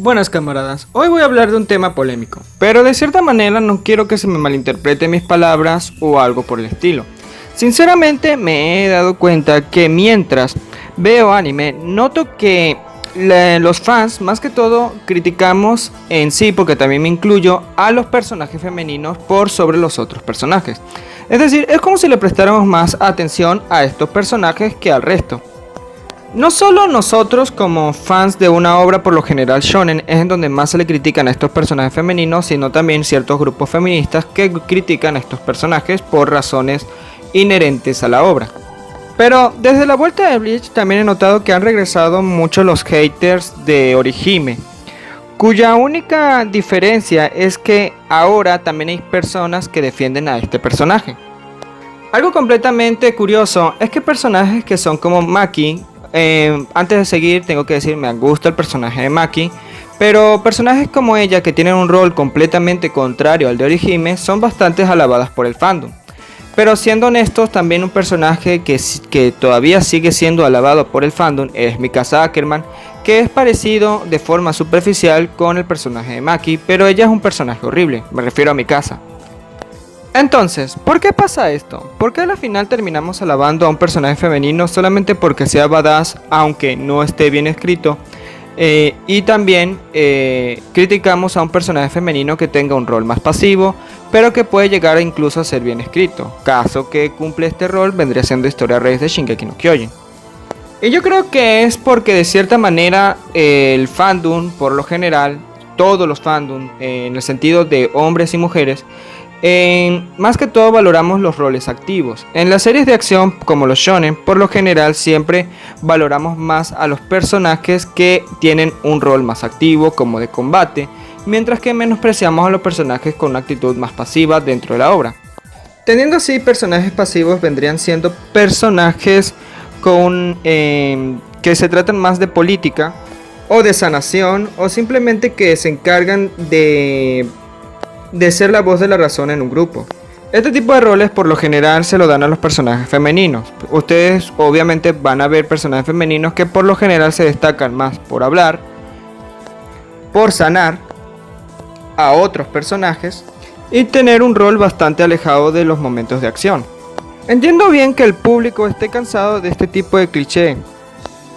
Buenas camaradas, hoy voy a hablar de un tema polémico, pero de cierta manera no quiero que se me malinterpreten mis palabras o algo por el estilo. Sinceramente me he dado cuenta que mientras veo anime, noto que los fans más que todo criticamos en sí, porque también me incluyo, a los personajes femeninos por sobre los otros personajes. Es decir, es como si le prestáramos más atención a estos personajes que al resto. No solo nosotros como fans de una obra, por lo general shonen, es en donde más se le critican a estos personajes femeninos, sino también ciertos grupos feministas que critican a estos personajes por razones inherentes a la obra. Pero desde la vuelta de Bleach también he notado que han regresado mucho los haters de Orihime, cuya única diferencia es que ahora también hay personas que defienden a este personaje. Algo completamente curioso es que personajes que son como Maki, antes de seguir tengo que decir, me gusta el personaje de Maki, pero personajes como ella que tienen un rol completamente contrario al de Orihime son bastante alabadas por el fandom. Pero siendo honestos, también un personaje que todavía sigue siendo alabado por el fandom es Mikasa Ackerman, que es parecido de forma superficial con el personaje de Maki, pero ella es un personaje horrible, me refiero a Mikasa. Entonces, ¿por qué pasa esto? ¿Por qué al final terminamos alabando a un personaje femenino solamente porque sea badass, aunque no esté bien escrito? Y también criticamos a un personaje femenino que tenga un rol más pasivo, pero que puede llegar incluso a ser bien escrito. Caso que cumple este rol vendría siendo Historia Reyes de Shingeki no Kyojin. Y yo creo que es porque de cierta manera el fandom, por lo general, todos los fandom, en el sentido de hombres y mujeres, más que todo valoramos los roles activos. En las series de acción como los shonen, por lo general siempre valoramos más a los personajes que tienen un rol más activo, como de combate, mientras que menospreciamos a los personajes con una actitud más pasiva dentro de la obra. Teniendo así personajes pasivos vendrían siendo personajes con que se tratan más de política o de sanación, o simplemente que se encargan de ser la voz de la razón en un grupo. Este tipo de roles por lo general se lo dan a los personajes femeninos. Ustedes obviamente van a ver personajes femeninos que por lo general se destacan más por hablar, por sanar a otros personajes y tener un rol bastante alejado de los momentos de acción. Entiendo bien que el público esté cansado de este tipo de cliché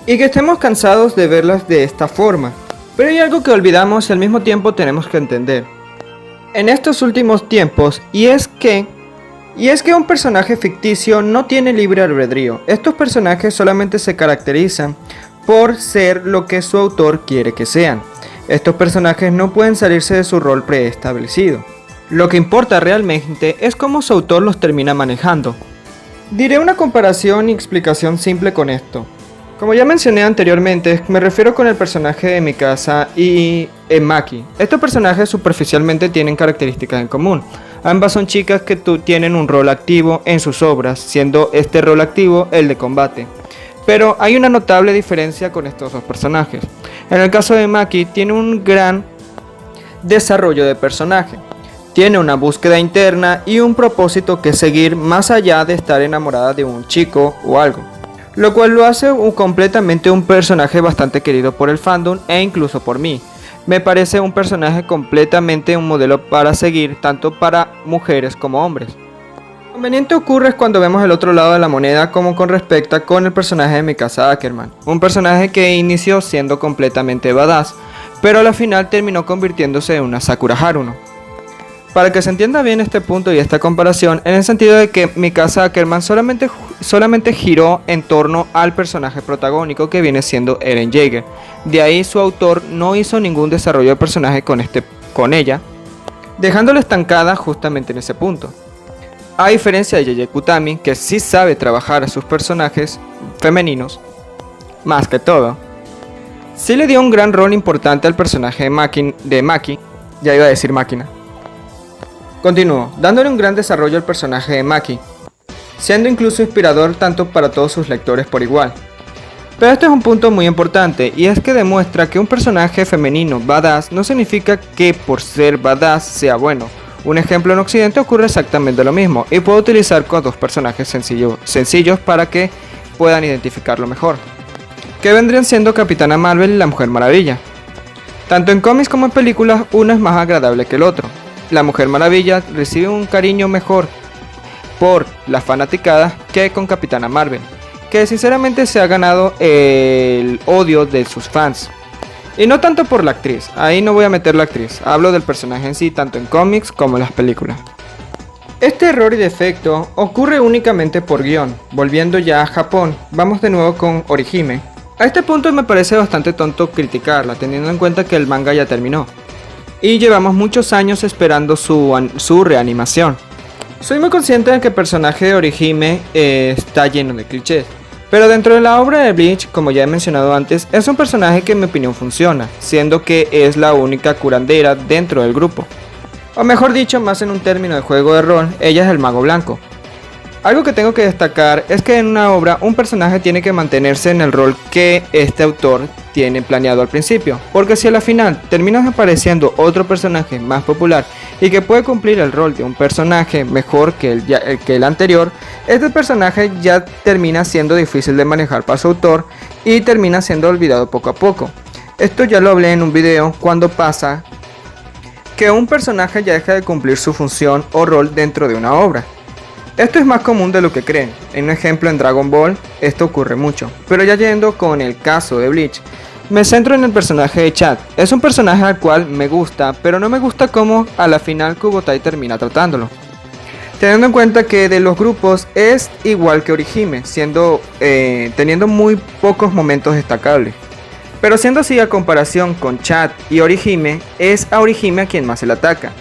y que estemos cansados de verlas de esta forma, pero hay algo que olvidamos y al mismo tiempo tenemos que entender en estos últimos tiempos, y es que un personaje ficticio no tiene libre albedrío. Estos personajes solamente se caracterizan por ser lo que su autor quiere que sean. Estos personajes no pueden salirse de su rol preestablecido. Lo que importa realmente es cómo su autor los termina manejando. Diré una comparación y explicación simple con esto. Como ya mencioné anteriormente, me refiero con el personaje de Mikasa y Maki. Estos personajes superficialmente tienen características en común. Ambas son chicas que tienen un rol activo en sus obras, siendo este rol activo el de combate. Pero hay una notable diferencia con estos dos personajes. En el caso de Maki, tiene un gran desarrollo de personaje. Tiene una búsqueda interna y un propósito que seguir más allá de estar enamorada de un chico o algo, lo cual lo hace completamente un personaje bastante querido por el fandom e incluso por mí. Me parece un personaje completamente un modelo para seguir, tanto para mujeres como hombres. Lo conveniente ocurre cuando vemos el otro lado de la moneda, como con respecto con el personaje de Mikasa Ackerman, un personaje que inició siendo completamente badass, pero a la final terminó convirtiéndose en una Sakura Haruno. Para que se entienda bien este punto y esta comparación, en el sentido de que Mikasa Ackerman solamente giró en torno al personaje protagónico, que viene siendo Eren Jaeger. De ahí su autor no hizo ningún desarrollo de personaje con ella, dejándola estancada justamente en ese punto. A diferencia de Yeye Kutami, que sí sabe trabajar a sus personajes femeninos, más que todo, sí le dio un gran rol importante al personaje de Maki, ya iba a decir máquina. Continúo, dándole un gran desarrollo al personaje de Maki, siendo incluso inspirador tanto para todos sus lectores por igual. Pero este es un punto muy importante, y es que demuestra que un personaje femenino badass no significa que por ser badass sea bueno. Un ejemplo en Occidente ocurre exactamente lo mismo, y puedo utilizar con dos personajes sencillos para que puedan identificarlo mejor, que vendrían siendo Capitana Marvel y la Mujer Maravilla. Tanto en cómics como en películas, uno es más agradable que el otro. La Mujer Maravilla recibe un cariño mejor por la fanaticada que con Capitana Marvel, que sinceramente se ha ganado el odio de sus fans. Y no tanto por la actriz, ahí no voy a meter la actriz, hablo del personaje en sí, tanto en cómics como en las películas. Este error y defecto ocurre únicamente por guión. Volviendo ya a Japón, vamos de nuevo con Orihime. A este punto me parece bastante tonto criticarla, teniendo en cuenta que el manga ya terminó. Y llevamos muchos años esperando su reanimación. Soy muy consciente de que el personaje de Orihime está lleno de clichés. Pero dentro de la obra de Bleach, como ya he mencionado antes, es un personaje que en mi opinión funciona, siendo que es la única curandera dentro del grupo. O mejor dicho, más en un término de juego de rol, ella es el mago blanco. Algo que tengo que destacar es que en una obra un personaje tiene que mantenerse en el rol que este autor tiene planeado al principio, porque si a la final termina apareciendo otro personaje más popular y que puede cumplir el rol de un personaje mejor que el anterior, este personaje ya termina siendo difícil de manejar para su autor y termina siendo olvidado poco a poco. Esto ya lo hablé en un video cuando pasa que un personaje ya deja de cumplir su función o rol dentro de una obra. Esto es más común de lo que creen. En un ejemplo, en Dragon Ball esto ocurre mucho, pero ya yendo con el caso de Bleach, me centro en el personaje de Chad. Es un personaje al cual me gusta, pero no me gusta cómo a la final Kubotai termina tratándolo. Teniendo en cuenta que de los grupos es igual que Orihime, teniendo muy pocos momentos destacables. Pero siendo así, a comparación con Chad y Orihime, es a Orihime a quien más se le ataca.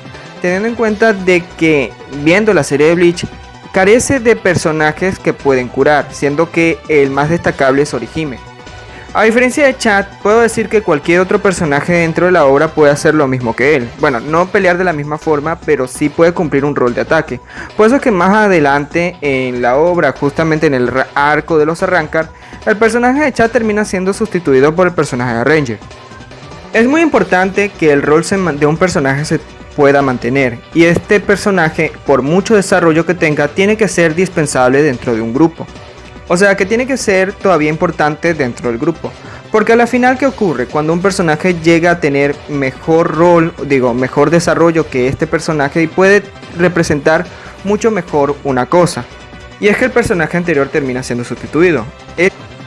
Teniendo en cuenta de que, viendo la serie de Bleach, carece de personajes que pueden curar, siendo que el más destacable es Orihime. A diferencia de Chad, puedo decir que cualquier otro personaje dentro de la obra puede hacer lo mismo que él. Bueno, no pelear de la misma forma, pero sí puede cumplir un rol de ataque. Por eso es que más adelante en la obra, justamente en el arco de los Arrancar, el personaje de Chad termina siendo sustituido por el personaje de Ranger. Es muy importante que el rol de un personaje se pueda mantener, y este personaje, por mucho desarrollo que tenga, tiene que ser dispensable dentro de un grupo. O sea que tiene que ser todavía importante dentro del grupo. Porque a la final, ¿qué ocurre? Cuando un personaje llega a tener mejor rol, mejor desarrollo que este personaje, y puede representar mucho mejor una cosa. Y es que el personaje anterior termina siendo sustituido.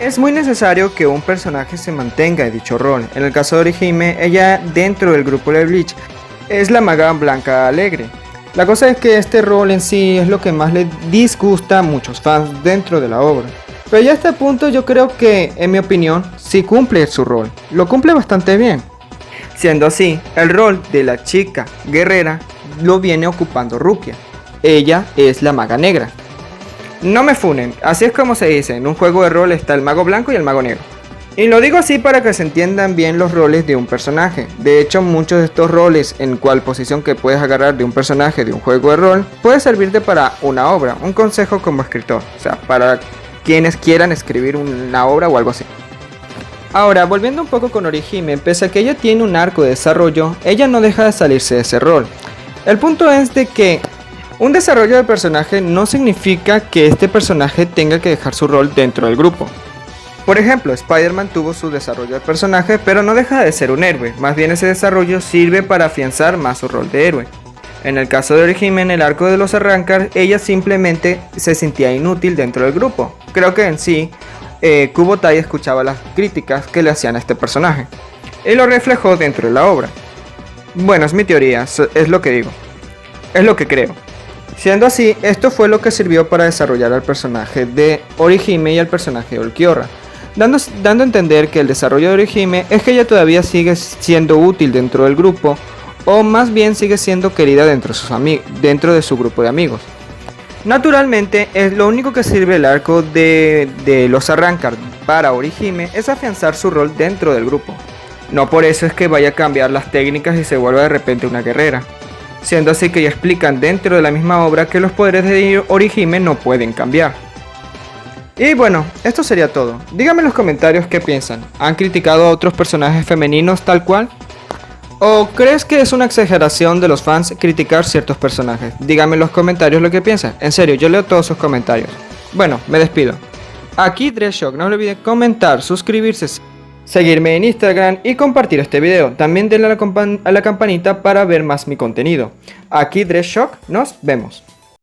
Es muy necesario que un personaje se mantenga en dicho rol. En el caso de Orihime, ella dentro del grupo de Bleach es la maga blanca alegre. La cosa es que este rol en sí es lo que más le disgusta a muchos fans dentro de la obra. Pero ya a este punto yo creo que, en mi opinión, sí cumple su rol. Lo cumple bastante bien. Siendo así, el rol de la chica guerrera lo viene ocupando Rukia. Ella es la maga negra. No me funen, así es como se dice, en un juego de rol está el mago blanco y el mago negro. Y lo digo así para que se entiendan bien los roles de un personaje. De hecho, muchos de estos roles, en cual posición que puedes agarrar de un personaje de un juego de rol, puede servirte para una obra, un consejo como escritor. O sea, para quienes quieran escribir una obra o algo así. Ahora, volviendo un poco con Orihime, pese a que ella tiene un arco de desarrollo, ella no deja de salirse de ese rol. El punto es de que un desarrollo de personaje no significa que este personaje tenga que dejar su rol dentro del grupo. Por ejemplo, Spider-Man tuvo su desarrollo de personaje, pero no deja de ser un héroe, más bien ese desarrollo sirve para afianzar más su rol de héroe. En el caso de Orihime, en el arco de los Arrancar, ella simplemente se sentía inútil dentro del grupo. Creo que en sí, Kubotai escuchaba las críticas que le hacían a este personaje, y lo reflejó dentro de la obra. Bueno, es mi teoría, es lo que digo, es lo que creo. Siendo así, esto fue lo que sirvió para desarrollar al personaje de Orihime y al personaje de Ulquiorra, dando a entender que el desarrollo de Orihime es que ella todavía sigue siendo útil dentro del grupo, o más bien sigue siendo querida dentro de su grupo de amigos. Naturalmente, lo único que sirve el arco de los Arrancar para Orihime es afianzar su rol dentro del grupo. No por eso es que vaya a cambiar las técnicas y se vuelva de repente una guerrera. Siendo así que ya explican dentro de la misma obra que los poderes de Orihime no pueden cambiar. Y bueno, esto sería todo. Díganme en los comentarios qué piensan. ¿Han criticado a otros personajes femeninos tal cual? ¿O crees que es una exageración de los fans criticar ciertos personajes? Díganme en los comentarios lo que piensan. En serio, yo leo todos sus comentarios. Bueno, me despido. Aquí DreShock, no olviden comentar, suscribirse. seguirme en Instagram y compartir este video. También denle a la campanita para ver más mi contenido. Aquí DressShock, nos vemos.